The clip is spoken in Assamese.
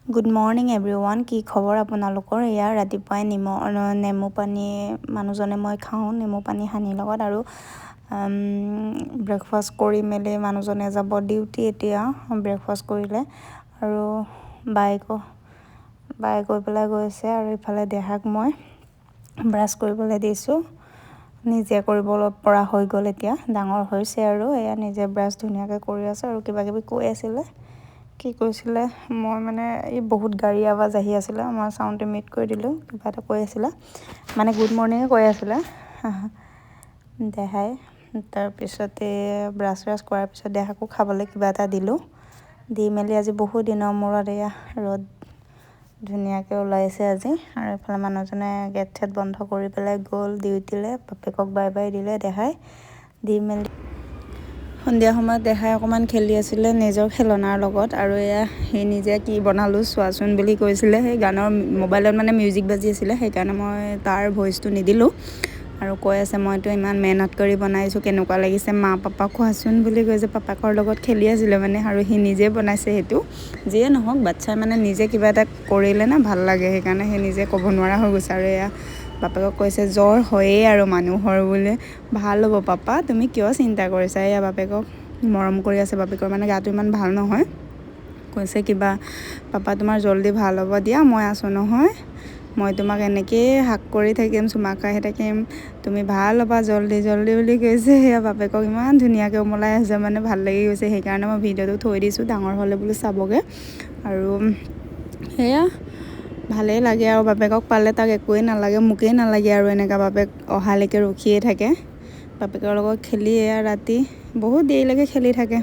Good morning everyone. কি খবৰ আপোনালোকৰ? এয়া ৰাতিপুৱাই নেমু পানী মানুহজনে মই খাওঁ, নেমু পানী সানিৰ লগত। আৰু ব্ৰেকফাষ্ট কৰি মেলি মানুহজনে যাব ডিউটি। এতিয়া ব্ৰেকফাষ্ট কৰিলে আৰু বাই গৈ পেলাই গৈছে। আৰু ইফালে দেহাক মই ব্ৰাছ কৰিবলৈ দিছোঁ। নিজে কৰিব পৰা হৈ গ'ল, এতিয়া ডাঙৰ হৈছে আৰু এয়া নিজে ব্ৰাছ ধুনীয়াকৈ কৰি আছে। আৰু কিবা কিবি কৈ আছিলে, কি কৈছিলে মই মানে এই বহুত গাড়ী আৱাজ আহি আছিলে, মই চাউণ্ডটো মিউট কৰি দিলোঁ। কিবা এটা কৈ আছিলে, মানে গুড মৰ্ণিঙে কৈ আছিলে দেহাই। তাৰপিছতে ব্ৰাছ কৰাৰ পিছত দেহাকো খাবলৈ কিবা এটা দিলোঁ। দি মেলি আজি বহুত দিনৰ মূৰত এয়া ৰ'দ ধুনীয়াকৈ ওলাইছে আজি। আৰু এইফালে মানুহজনে গেট চেট বন্ধ কৰি পেলাই গ'ল ডিউটিলৈ। বাপেকক বাই বাই দিলে দেহাই। দি মেলি সন্ধিয়া সময়ত দেহাই অকণমান খেলি আছিলে নিজৰ খেলনাৰ লগত। আৰু এয়া সি নিজে কি বনালোঁ চোৱাচোন বুলি কৈছিলে। সেই গানৰ মোবাইলত মানে মিউজিক বাজি আছিলে, সেইকাৰণে মই তাৰ ভইচটো নিদিলোঁ। আৰু কৈ আছে মইতো ইমান মেহনত কৰি বনাইছোঁ, কেনেকুৱা লাগিছে মা পাপাক খোৱাচোন বুলি কৈছে। পাপাকৰ লগত খেলি আছিলে মানে, আৰু সি নিজে বনাইছে। সেইটো যিয়ে নহওক, বাচ্ছাই মানে নিজে কিবা এটা কৰিলে না ভাল লাগে, সেইকাৰণে সি নিজে ক'ব নোৱাৰা হৈ গৈছে। আৰু এয়া বাপেকক কৈছে জ্বৰ হয়েই আৰু মানুহৰ বোলে, ভাল হ'ব পাপা, তুমি কিয় চিন্তা কৰিছা। এয়া বাপেকক মৰম কৰি আছে। বাপেকৰ মানে গাটো ইমান ভাল নহয়। কৈছে কিবা পাপা তোমাৰ জল্দি ভাল হ'ব দিয়া, মই আছোঁ নহয়, মই তোমাক এনেকৈয়ে হাক কৰি থাকিম, চুমা খাই থাকিম, তুমি ভাল হ'বা জল্দি জল্দি বুলি কৈছে। সেয়া বাপেকক ইমান ধুনীয়াকৈ উমলাই আছে, মানে ভাল লাগি গৈছে। সেইকাৰণে মই ভিডিঅ'টো থৈ দিছোঁ, ডাঙৰ হ'লে বোলো চাবগৈ। আৰু সেয়া ভালেই লাগে আৰু বাপেকক পালে তাক একোৱেই নালাগে, মোকেই নালাগে আৰু এনেকুৱা বাপেক অহালৈকে ৰখিয়ে থাকে। বাপেকৰ লগত খেলি এয়া ৰাতি বহুত দেৰিলৈকে খেলি থাকে।